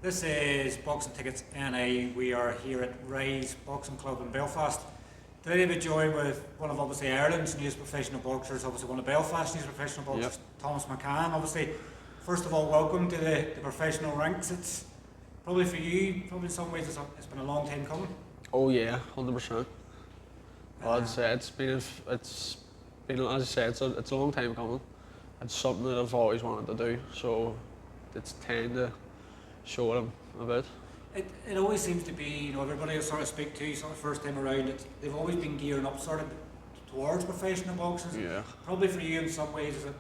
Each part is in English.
This is Boxing Tickets NA. We are here at Rise Boxing Club in Belfast. Today we're joined with one of obviously Ireland's newest professional boxers, obviously one of Belfast's newest professional boxers, Yep. Tomas McCann. Obviously, first of all, welcome to the professional ranks. It's probably for you, probably in some ways it's been a long time coming. Oh yeah, 100%. Well, I'd say it's been as I say, it's a long time coming. It's something that I've always wanted to do, so it's time to show what I'm about. It always seems to be, everybody I sort of speak to, sort of first time around, they've always been gearing up sort of towards professional boxing. Yeah. Probably for you in some ways, is that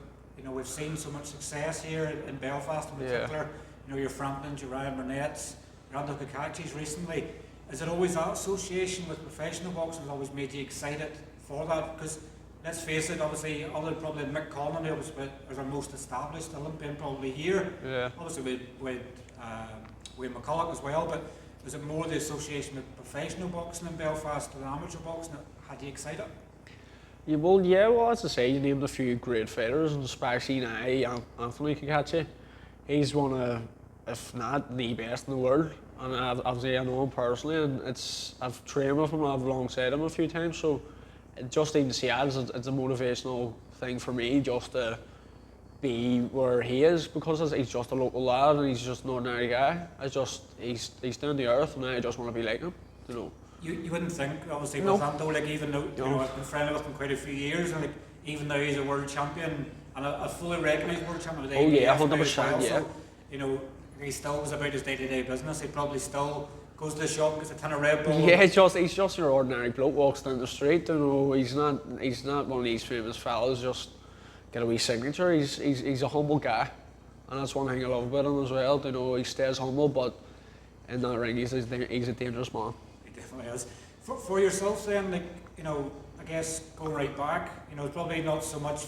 we've seen so much success here in Belfast in particular. Your Franklins, your Ryan Burnett's, your anto cacaces recently. Is it always that association with professional boxing that always made you excited for that? Because let's face it, obviously, other probably McCrory was our most established Olympian probably here. Yeah. Obviously with McCulloch as well, but was it more the association with professional boxing in Belfast than amateur boxing that had you excited? Well, as I say, you named a few great fighters, and especially now Anthony Cacace. He's one of, if not the best in the world, and obviously I know him personally, and I've trained with him, I've alongside him a few times, so just even to see that, it's a motivational thing for me just to be where he is, because he's just a local lad and he's just an ordinary guy. He's down to earth, and I just want to be like him. You wouldn't think, obviously, No. with Anto, even though I've been friendly with him quite a few years, and even though he's a world champion and a fully recognised world champion with Oh yeah, ABF now 100%, as well, yeah. so, he still was about his day-to-day business. He probably still goes to the shop, gets a tin of Red Bull. Yeah, he's just your ordinary bloke, walks down the street. He's not one of these famous fellas just get a wee signature. He's a humble guy, and that's one thing I love about him as well. He stays humble, but in that ring he's a dangerous man. He definitely is. For yourself then, I guess going right back, it's probably not so much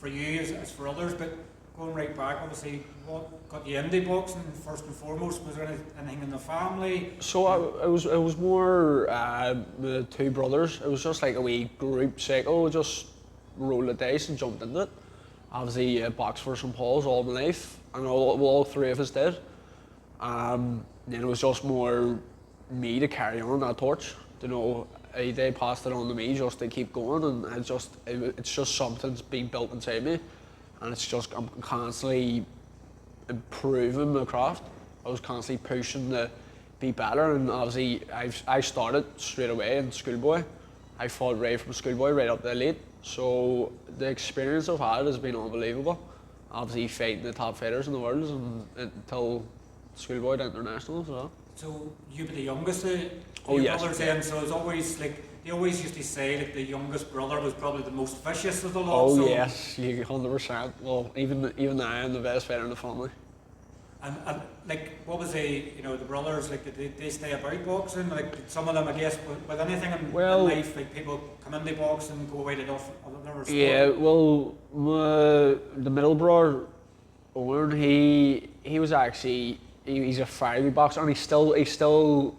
for you as for others, but going right back, obviously, what got you into boxing first and foremost? Was there anything in the family? So it was more the two brothers. It was just like a wee group cycle. Just rolled the dice and jumped into it. Obviously, boxed for St Paul's all my life, and all three of us did. Then it was just more me to carry on that torch. They passed it on to me just to keep going, and it's just something's been built inside me, and I'm constantly improving my craft. I was constantly pushing to be better, and obviously I started straight away in schoolboy. I fought right from schoolboy right up to elite, so the experience I've had has been unbelievable. Obviously fighting the top fighters in the world until schoolboy to international as well. So you were the youngest of Oh, your yes. brothers then, so it's always they always used to say the youngest brother was probably the most vicious of the lot. Oh so, yes, 100%. Well, even I am the best fighter in the family. And what was the brothers, did they stay about boxing? Did some of them, I guess, with anything in life, people come into boxing, go away to another sport? Yeah, well, the middle brother, Owen, he was actually, he's a fiery boxer, and he still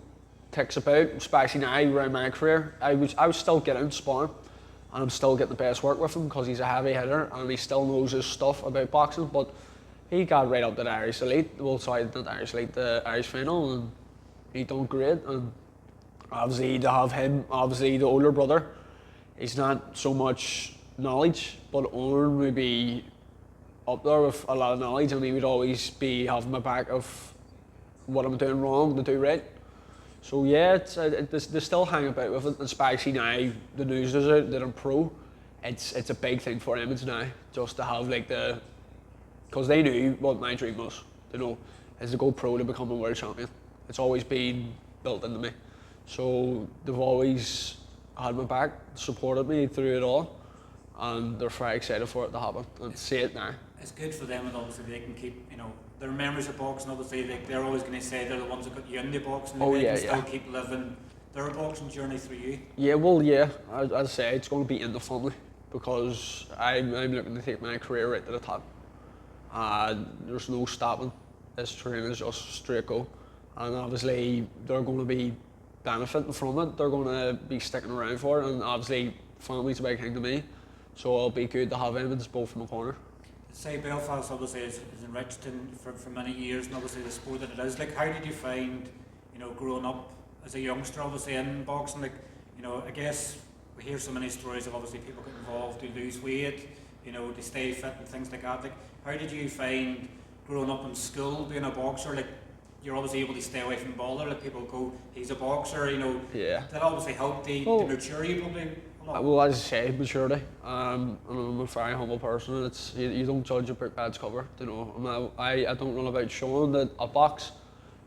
ticks about, especially now around my career. I was still getting sparring, and I'm still getting the best work with him because he's a heavy hitter and he still knows his stuff about boxing. But he got right up to the Irish elite. Well, sorry, not the Irish elite, the Irish final, and he done great. And obviously to have him, obviously the older brother, he's not so much knowledge, but Owen would be up there with a lot of knowledge, and he would always be having my back of what I'm doing wrong to do right. So yeah, they still hang about with it, especially now the news is out that I'm pro. It's a big thing for Emmons now, just to have because they knew what my dream was, is to go pro to become a world champion. It's always been built into me. So they've always had my back, supported me through it all, and they're very excited for it to happen and see it now. It's good for them, and obviously they can keep, their memories of boxing. Obviously, they're always going to say they're the ones that got you into boxing. Oh, they yeah, can still keep living their boxing journey through you. Yeah, well, yeah, I'd say it's going to be in the family, because I'm looking to take my career right to the top. There's no stopping. This train is just straight go, and obviously they're going to be benefiting from it. They're going to be sticking around for it, and obviously family's a big thing to me, so it'll be good to have Emmons both in my corner. say Belfast obviously is enriched for many years, and obviously the sport that it is. Like, how did you find, growing up as a youngster, obviously in boxing? Like, I guess we hear so many stories of obviously people get involved who lose weight, to stay fit and things like that. Like, how did you find growing up in school being a boxer? Like, you're obviously able to stay away from bother. Like, people go, he's a boxer, Yeah. That obviously helped to mature you probably a lot. Well, as I say, maturity. And I'm a very humble person. It's you don't judge a book by its cover. I don't run about showing that I box.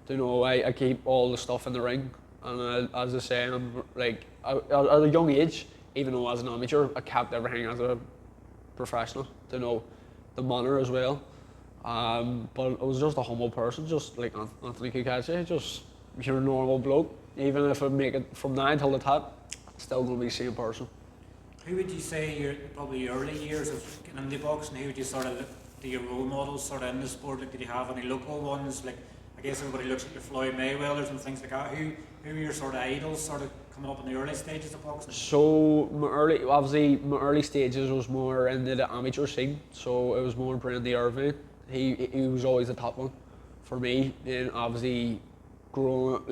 I keep all the stuff in the ring. And as I say, I'm like at a young age, even though as an amateur, I kept everything as a professional. The manner as well. But I was just a humble person, just like Anthony cacace, just you're a normal bloke. Even if I make it from 9 till the top, still going to be the same person. Who would you say probably your early years of getting into boxing, who would you sort of look to your role models sort of in the sport? Like, did you have any local ones? Like, I guess everybody looks at your Floyd Mayweathers and things like that. Who were your sort of idols sort of coming up in the early stages of boxing? So my early stages was more into the amateur scene. So it was more Brandy Irvine. He was always the top one for me. And obviously growing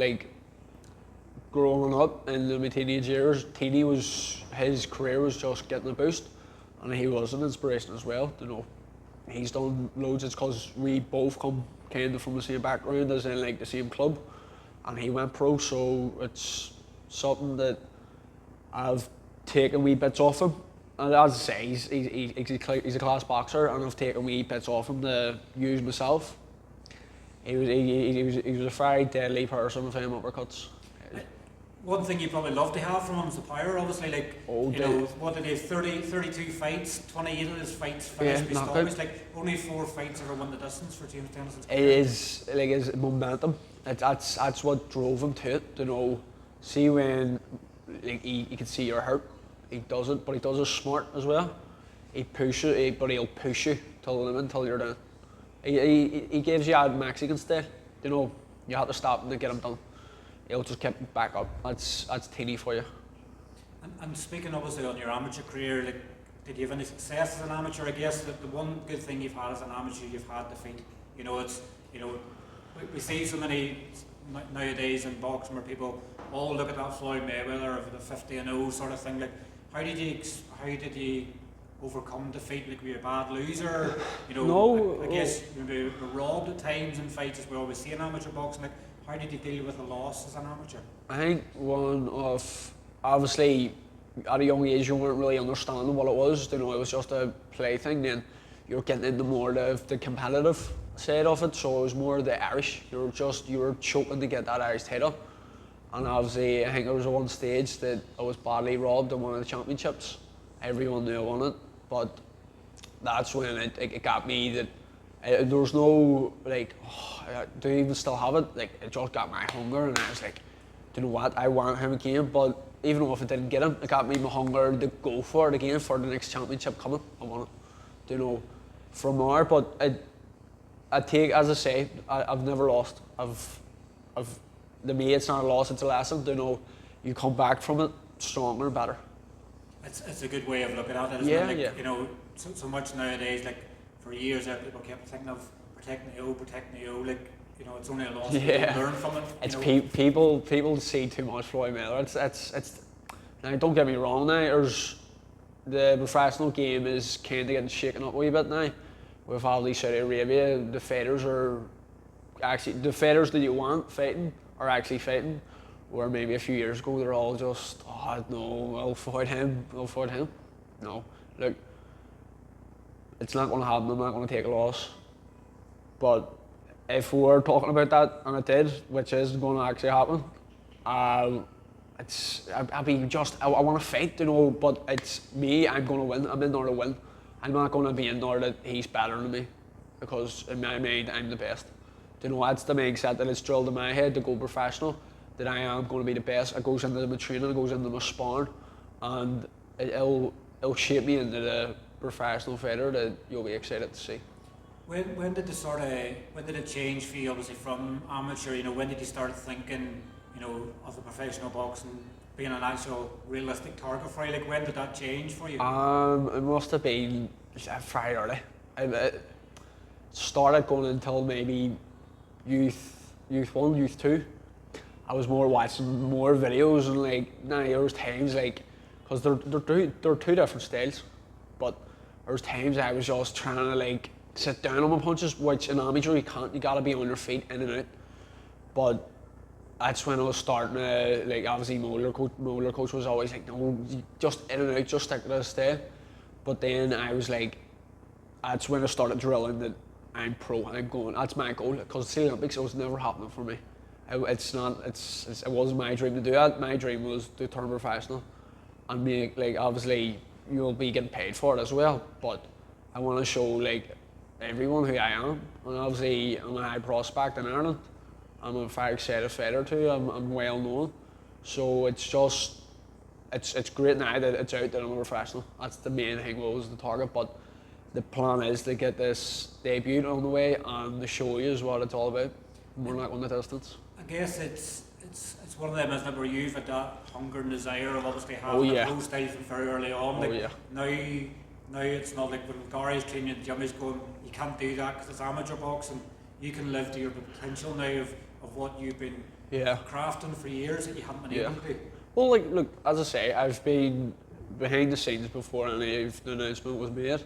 up in my teenage years, his career was just getting a boost, and he was an inspiration as well. He's done loads. It's because we both come kind of from the same background, as in like the same club, and he went pro. So it's something that I've taken wee bits off him. And as I say, he's a class boxer, and I've taken wee bits off him to use myself. He was a very deadly person with him uppercuts. One thing you probably love to have from him is the power, obviously. Like, what did he have? 32 fights, 28 of his fights finished by stoppage. Like, only 4 fights ever won the distance for James Tennyson's career. It is like his momentum. That's what drove him to it. See when you can see you're hurt, he does it, but he does it smart as well. He pushes it, but he'll push you till the limit, until you're down. He gives you a Mexican style. You have to stop him to get him done. He'll just keep back up. That's teeny for you. And speaking obviously on your amateur career, like, did you have any success as an amateur? I guess that the one good thing you've had as an amateur, you've had defeat. We see so many nowadays in boxing where people all look at that Floyd Mayweather of the 50-0 sort of thing. Like, how did you overcome defeat? Like, were you a bad loser? No. I guess you were robbed at times in fights, as we always see in amateur boxing. Like, how did you deal with a loss as an amateur? I think obviously at a young age you weren't really understanding what it was. It was just a play thing. Then you're getting into more the competitive side of it. So it was more the Irish. You were choking to get that Irish title. And obviously I think there was one stage that I was badly robbed in one of the championships. Everyone knew I won it, but that's when it got me that there was no like, do you even still have it? Like, it just got my hunger, and I was like, do you know what? I want him again. But even if I didn't get him, it got me my hunger to go for it again for the next championship coming. I want it. From there. But I take, as I say, I've never lost. To me, it's not a loss; it's a lesson. You come back from it stronger and better. It's a good way of looking at it, isn't it? Like, so much nowadays, like, for years there, people kept thinking of protecting the O, like, it's only a loss. Yeah. Learn from it. It's people see too much Floyd Mayweather. It's now, don't get me wrong. Now, the professional game is kind of getting shaken up a wee bit now. With all these Saudi Arabia, the fighters that you want fighting are actually fighting. Where maybe a few years ago they're all just, no, I'll fight him. No, look, it's not going to happen. I'm not going to take a loss. But if we were talking about that, and it did, which is going to actually happen, I want to fight, but it's me. I'm going to win. I'm in there to win. I'm not going to be in there that he's better than me, because in my mind I'm the best. That's the mindset that it's drilled in my head to go professional. That I am going to be the best. It goes into my training, it goes into my sparring, and it'll shape me into the professional fighter that you'll be excited to see. When did it change for you, obviously from amateur? When did you start thinking, of the professional boxing being an actual realistic target for you? Like, when did that change for you? It must have been very early. it started going until maybe youth 1, youth 2. I was more watching more videos and like now there was times like, because they're two different styles, but there was times I was just trying to like sit down on my punches, which in amateur you can't, you gotta be on your feet in and out. But that's when I was starting to, like, obviously my older coach was always like, no, just in and out, just stick to this style. But then I was like, that's when I started drilling that I'm pro, I'm going, that's my goal, because the Olympics, it was never happening for me. It wasn't my dream to do that. My dream was to turn professional and make, like, obviously you'll be getting paid for it as well, but I want to show like everyone who I am, and obviously I'm a high prospect in Ireland. I'm a very excited fighter too. I'm well known, so it's just it's great now that it's out that I'm a professional. That's the main thing, was the target, but the plan is to get this debut on the way and to show you is what it's all about. We're not on the distance. I guess it's one of them, isn't it, where you've had that hunger and desire of obviously having a pro style from very early on. Like, now it's not like when Gary's training at the gym, he's going, you can't do that because it's amateur boxing. You can live to your potential now of what you've been crafting for years that you haven't been able to. Well, like, look, as I say, I've been behind the scenes before any of the announcement was made.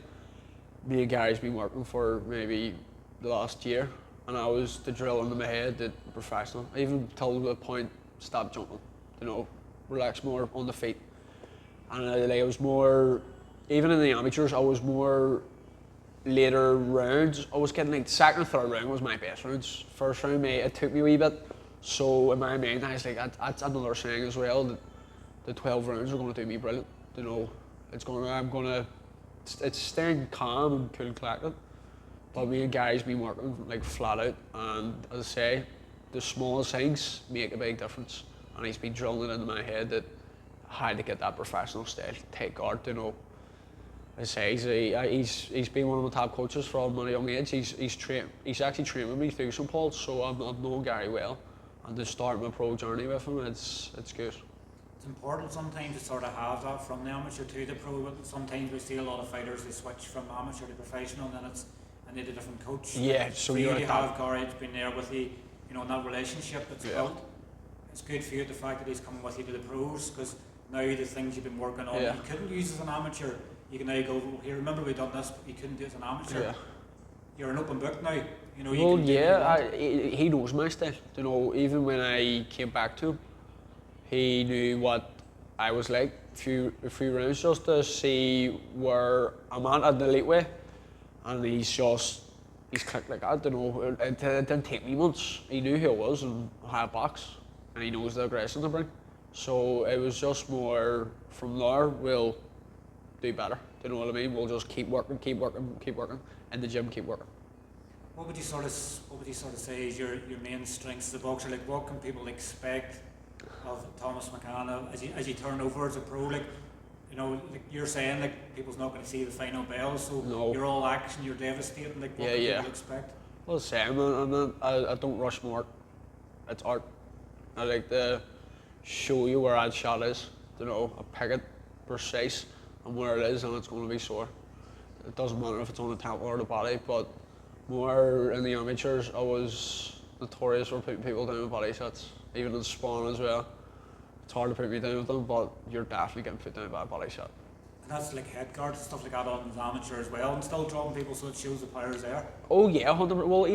Me and Gary's been working for maybe the last year, and I was the drill into my head that professional. I even told the point, stop jumping, relax more on the feet. And I was more, even in the amateurs, I was more later rounds. I was getting like second and third round was my best rounds. First round, it took me a wee bit. So in my mind, I was like, that's another saying as well, that the 12 rounds are going to do me brilliant. It's staying calm and cool and collected. But me and Gary's been working like flat out, and as I say, the smallest things make a big difference. And he's been drilling it into my head that I had to get that professional style, take guard, As I say, he's been one of my top coaches from a young age. He's actually trained with me through St. Paul's, so I've known Gary well. And to start my pro journey with him, it's good. It's important sometimes to sort of have that from the amateur to the pro, but sometimes we see a lot of fighters, they switch from amateur to professional, and then I need a different coach. Yeah, so you have Gary that's been there with you, in that relationship that's built. It's good for you, the fact that he's coming with you to the pros, because now the things you've been working on, you couldn't use as an amateur. You can now go, here, remember we done this, but you couldn't do it as an amateur. Yeah. You're an open book now. He knows my style. Even when I came back to him, he knew what I was like. A few rounds just to see where I'm at the elite way, and he's clicked like that. It didn't take me months. He knew who I was and how I box, and he knows the aggression to bring. So it was just more from there. We'll do better. Do you know what I mean? We'll just keep working, in the gym, keep working. What would you sort of say is your main strengths as a boxer? Like, what can people expect of Tomas McCann as you turn over as a pro? Like, like you're saying, like, people's not going to see the final bell, so you're all action, you're devastating. Like, what can people expect? Well, same. I don't rush my work. It's art. I like to show you where that shot is. I pick it precise and where it is, and it's going to be sore. It doesn't matter if it's on the temple or the body, but more in the amateurs, I was notorious for putting people down with body shots, even in spawn as well. It's hard to put me down with them, but you're definitely getting put down by a body shot. And that's like head guards and stuff like that on the amateur as well, and still drawing people, so it shows the power's there. Oh yeah, 100%. Well,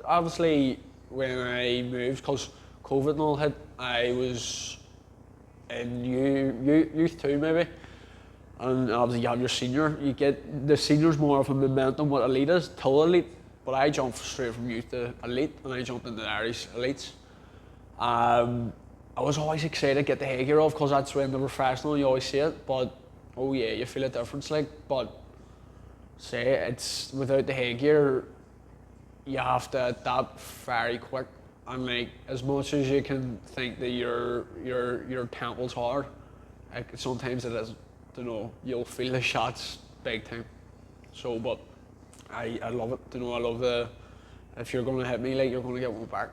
obviously when I moved, because COVID and all hit, I was in youth 2 maybe. And obviously you have your senior, you get the senior's more of a momentum what elite is, till elite, but I jumped straight from youth to elite, and I jumped into the Irish elites. I was always excited to get the headgear off, because that's when the professional, you always see it, but oh yeah, you feel a difference, but it's without the headgear, you have to adapt very quick, and as much as you can think that your temple's hard, sometimes it isn't. You'll feel the shots big time. So, but I love it. I love if you're going to hit me, you're going to get one back.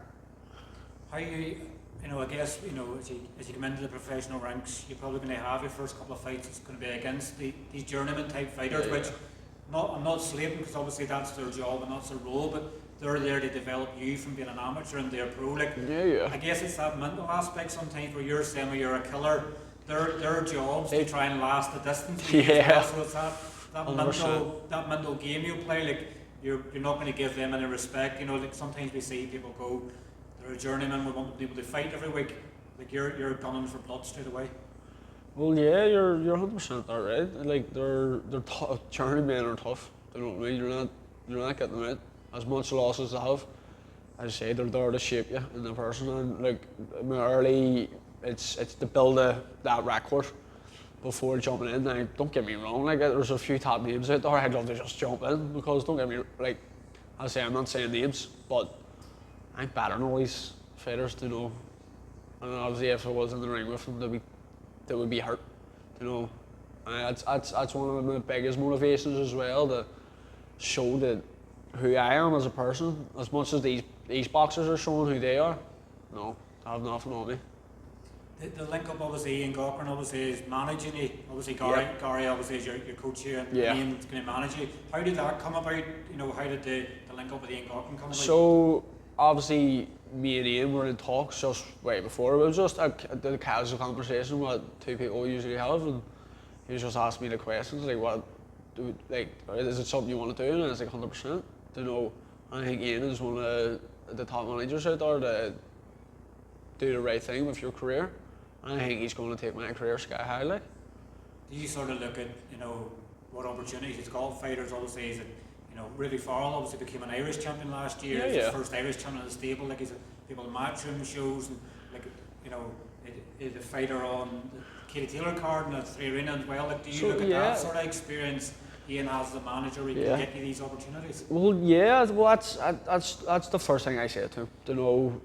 How I guess, as you come into the professional ranks, you're probably going to have your first couple of fights. It's going to be against these journeyman type fighters, which I'm not slating because obviously that's their job and that's their role, but they're there to develop you from being an amateur and they're pro. Like, Yeah. I guess it's that mental aspect sometimes where you're saying well, you're a killer. Their jobs to try and last the distance. Yeah. So it's that mental game you play. Like you're not going to give them any respect. You know, like sometimes we see people go, they're a journeyman. We want people to fight every week. Like you're gunning for blood straight away. Well, yeah, you're 100% there, right? Like they're journeymen are tough. You know what I mean? You're not getting them out. As much loss as they have, as I say, they're there to shape you in the person. And like early, it's to build that record before jumping in. Now, don't get me wrong. Like there's a few top names out there. I'd love to just jump in because don't get me like. I say I'm not saying names, but I'm better than all these fighters, you know. And obviously, if I was in the ring with them, they would be hurt, you know. And that's one of my biggest motivations as well, to show that who I am as a person, as much as these boxers are showing who they are. No, I have nothing on me. The link up obviously Ian Gaughran obviously is managing you. Obviously Gary obviously is your coach here and Ian's going to manage you. How did that come about? You know, how did the link up with Ian Gaughran come about? So obviously me and Ian were in talks just way before. It was just a casual conversation what two people usually have, and he was just asking me the questions like is it something you want to do? And I was like 100%. You know, I think Ian is one of the top managers out there to do the right thing with your career. And I think he's going to take my career sky high. Like, do you sort of look at what opportunities he's got? Fighters obviously is Ruby Farrell obviously became an Irish champion last year. He's the first Irish champion in the stable. Like he's people in matchroom shows and he's a fighter on the Katie Taylor card and the 3 Arena as well. Like, do you look at that sort of experience Ian has as a manager? He can get you these opportunities. Well, yeah. Well, that's the first thing I say to him. You know,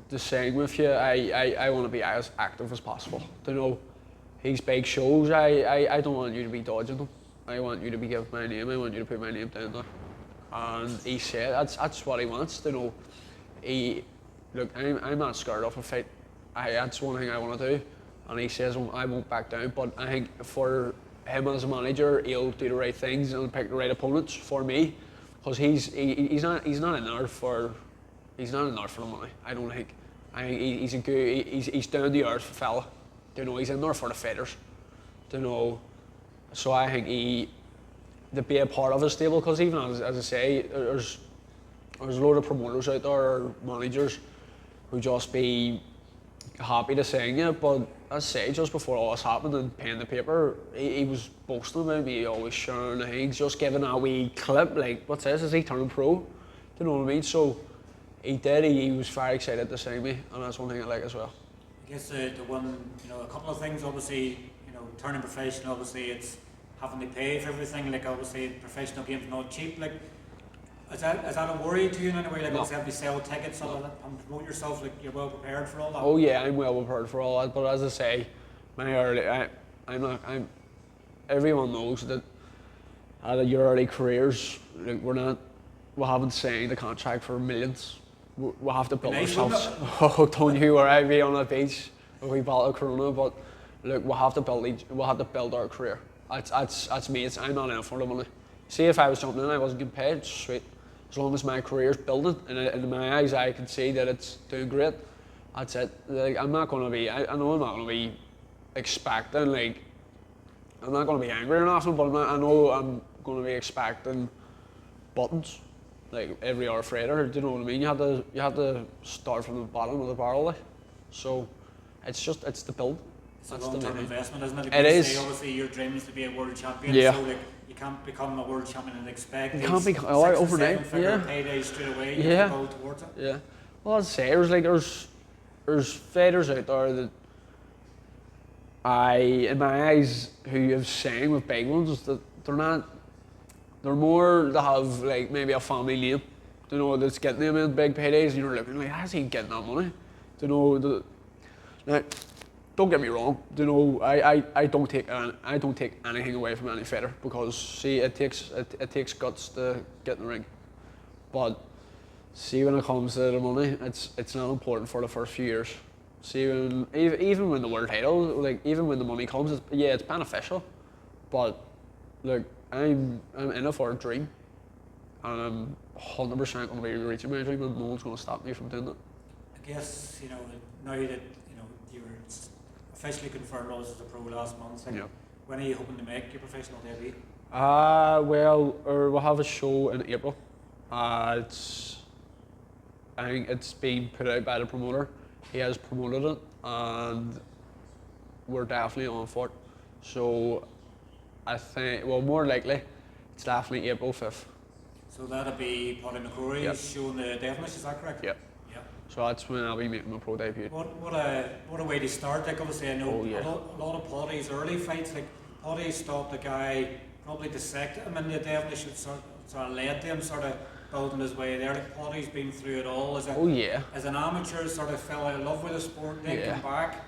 the saying with you, I want to be as active as possible. You know, these big shows, I don't want you to be dodging them. I want you to be giving my name. I want you to put my name down there. And he said that's what he wants. You know, I'm not scared of a fight. That's one thing I want to do. And he says I won't back down. But I think for him as a manager, he'll do the right things and pick the right opponents for me, because he's not in there for the money. I don't think. I think he's a good. He's down to earth fella. You know, he's in there for the fighters. You know. So I think to be a part of his stable, because even as I say, there's a load of promoters out there, or managers, who just be happy to sing you, but as I say, just before all this happened and pen the paper, he was boasting about me, always sharing the things, just giving that wee clip, like, what's this, is he turning pro? Do you know what I mean? So he did, he was very excited to see me, and that's one thing I like as well. I guess the one, a couple of things, obviously, turning professional, obviously it's having to pay for everything, like obviously professional game's not cheap, like is that a worry to you in any way, like obviously have to sell tickets and promote yourself, like you're well prepared for all that? Oh yeah, I'm well prepared for all that, but as I say, everyone knows that out of your early careers, like we haven't signed a contract for millions. We have to build ourselves. Oh, don't you or I be on a beach with a bottle of Corona, but look, we'll have to build our career. That's me. I'm not in it for the money. See, if I was jumping in, I wasn't getting paid. Sweet. As long as my career's building, and in my eyes, I can see that it's doing great. That's it. Like, I'm not going to be. I know I'm not going to be expecting. Like, I'm not going to be angry or nothing, but I know I'm going to be expecting buttons. Like every other fighter, do you know what I mean? You have to start from the bottom of the barrel. Like. So, it's the build. It's a long-term investment, isn't it? It is. Obviously, your dream is to be a world champion. Yeah. So, like, you can't become a world champion and expect. You can't become overnight. Paydays straight away. You have to go towards it. Yeah. Well, I'd say there's fighters out there that in my eyes, who have sang with big ones, that they're more to have like maybe a family name, you know, that's getting them in big paydays, and you're looking like, how's he getting that money? You know, now, don't get me wrong, you know, I don't take anything away from any fighter, because see, it takes guts to get in the ring, but see, when it comes to the money, it's not important for the first few years. See, even when the world title, like even when the money comes, it's beneficial, but look, I'm in it for a dream, and I'm 100% going to be reaching my dream, and no one's going to stop me from doing it. I guess, now that, you were officially confirmed as a pro last month, like, Yeah. when are you hoping to make your professional debut? We'll have a show in April. I think it's been put out by the promoter. He has promoted it, and we're definitely on for it. So I think, well, more likely, it's definitely April 5th. So that'll be Padraig McCrory Yep. showing the devenish, is that correct? Yep. Yeah. So that's when I'll be making my pro debut. What a way to start. Like, obviously, I know Oh, yeah. a lot of Padraig's early fights, like Padraig stopped the guy, probably dissected him in the devenish, it sort of led to him sort of building his way there. Like, Padraig's been through it all as Oh yeah. an amateur, sort of fell out of love with the sport, then Yeah. came back,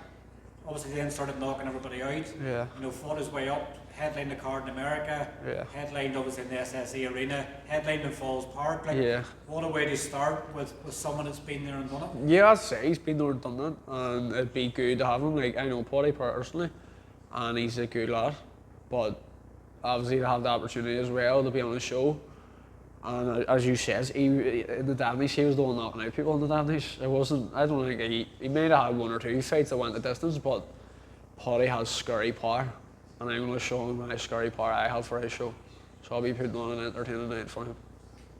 obviously then started knocking everybody out. Yeah. Fought his way up, headlined the card in America, Yeah. headlined obviously in the SSE Arena, headlined in Falls Park. Like, Yeah. what a way to start with someone that's been there and done it. Yeah, I'd say he's been there and done that, and it'd be good to have him. Like, I know Paddy personally, and he's a good lad, but obviously to have the opportunity as well to be on the show. And as you said, in the devenish, he was the one knocking out people in the devenish. It wasn't. I don't think he may have had one or two fights that went the distance, but Paddy has scary power, and I'm going to show him my scary power I have for his show. So I'll be putting on an entertaining night for him.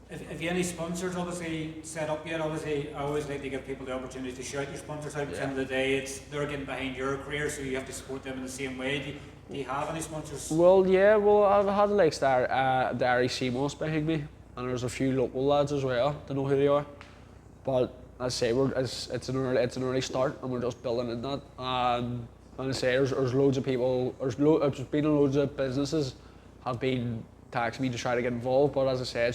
If you have any sponsors obviously set up yet, obviously I always like to give people the opportunity to shout your sponsors out. At the end of the day, they're getting behind your career, so you have to support them in the same way. Do you have any sponsors? Well, yeah, I've had the likes there, the Ari Seamos behind me, and there's a few local lads as well that know who they are. But I say it's an early start, and we're just building in that. And I say there's loads of people, there's been loads of businesses have been texting me to try to get involved. But as I say,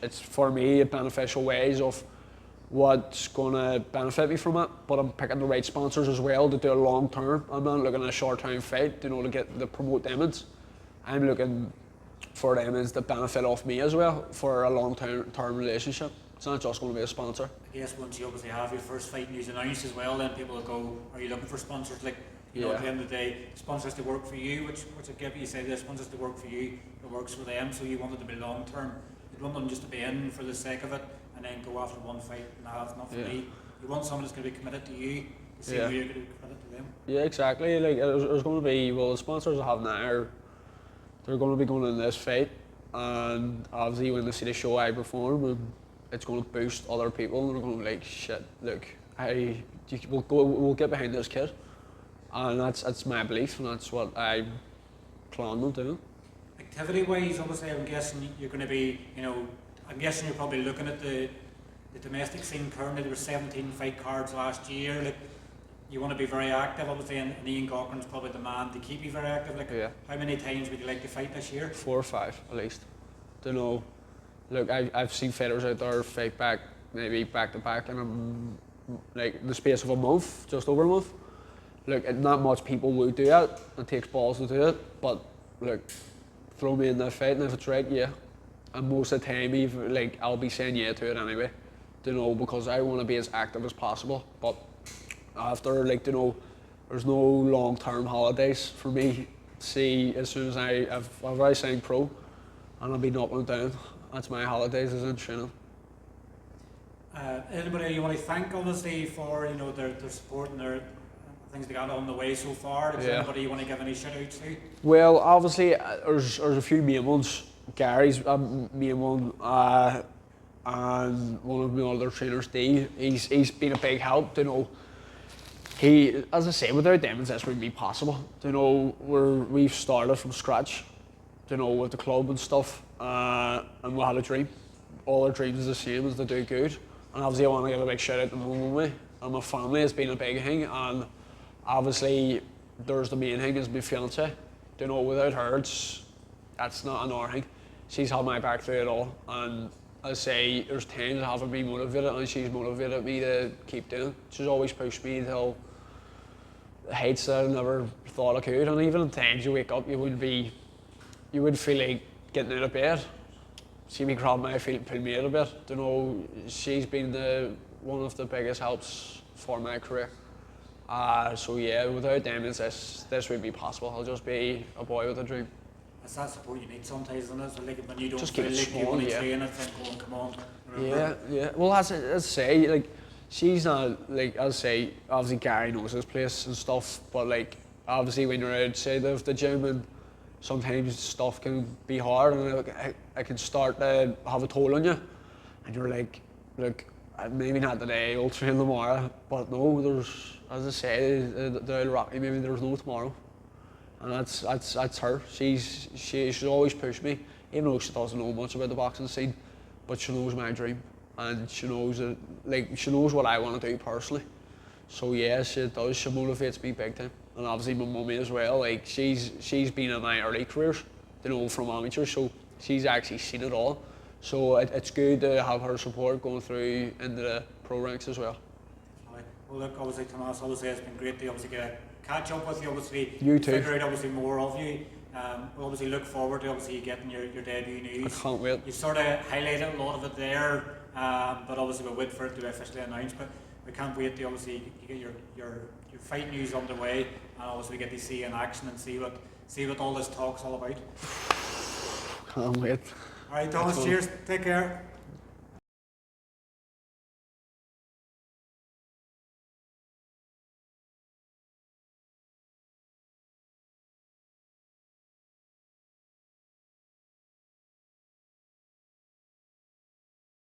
it's for me beneficial ways of what's going to benefit me from it, but I'm picking the right sponsors as well to do a long term. I'm not looking at a short term fight, to promote them. I'm looking for them to benefit off me as well for a long term relationship. It's not just going to be a sponsor. I guess once you obviously have your first fight news announced as well, then people will go, are you looking for sponsors? Like, at the end of the day, sponsors to work for you, which I get you say this, sponsors to work for you, it works for them, so you want it to be long term. You don't want them just to be in for the sake of it and then go after one fight and that's not for me. You want someone that's going to be committed to you, to see how you're going to be committed to them. Yeah, exactly. Like, there's going to be, well, the sponsors I have now, they're going to be going in this fight, and obviously when they see the show I perform, it's going to boost other people, and they're going to be like, shit, look, we'll get behind this kid. And that's my belief, and that's what I plan on doing. Activity wise, obviously I'm guessing you're going to be, I'm guessing you're probably looking at the domestic scene currently. There were 17 fight cards last year. Like, you want to be very active, obviously, and Ian Gaughran's probably the man to keep you very active. Like, how many times would you like to fight this year? 4 or 5 at least. Don't know. Look, I've seen fighters out there fight back, maybe back to back, in like the space of a month, just over a month. Look, not much people would do it. It takes balls to do it, but look, throw me in that fight, and if it's right, yeah. And most of the time, even, like, I'll be saying yeah to it anyway. Because I want to be as active as possible. But after, there's no long-term holidays for me. See, as soon as I've already signed pro, and I'll be knocking it down. That's my holidays, is in training. Anybody you want to thank, obviously, for their support and their things they got on the way so far? Is there anybody you want to give any shout outs to? Well, obviously, there's a few main ones. Gary's a main one, and one of my other trainers, Dave. He's been a big help. He, as I say, without them, this wouldn't be possible. We've started from scratch. With the club and stuff, and we had a dream. All our dreams is the same, is to do good. And obviously, I want to give a big shout out to my mum and my family. It's been a big thing, and obviously, there's the main thing is my fiance. Without her, that's not another thing. She's had my back through it all, and I say there's times I haven't been motivated, and she's motivated me to keep doing. She's always pushed me till heights that I never thought I could. And even at times you wake up, you would feel like getting out of bed. See me grab my feet and pull me out of bed. She's been one of the biggest helps for my career. So yeah, without them, this would be possible. I'll just be a boy with a dream. it's that support you need sometimes, isn't it? So like when you don't Just feel keep it like you small, want to yeah. train it, then go and come on. Yeah, yeah. Well, as I say, like, she's not, like, as I say, obviously Gary knows his place and stuff, but like, obviously when you're outside of the gym and sometimes stuff can be hard and I can start to have a toll on you, and you're like, look, maybe not today, I'll train tomorrow, but no, there's, as I say, the old Rocky, maybe there's no tomorrow. And that's her. She's always pushed me, even though she doesn't know much about the boxing scene, but she knows my dream, and she knows that, like, she knows what I want to do personally. So yeah, she does. She motivates me big time, and obviously my mummy as well. Like, she's been in my early careers, you know, from amateur, so she's actually seen it all. So it's good to have her support going through into the pro ranks as well. Well, look, obviously, Tomas, obviously it's been great to obviously get a catch up with you. Obviously, You too. figure out obviously more of you. We'll obviously look forward to obviously getting your debut news. I can't wait. You sort of highlighted a lot of it there, but obviously we'll wait for it to be officially announced. But we can't wait to obviously you get your fight news underway, and obviously we get to see you in action and see what all this talk's all about. Can't wait. All right, Thomas. Cheers. Take care.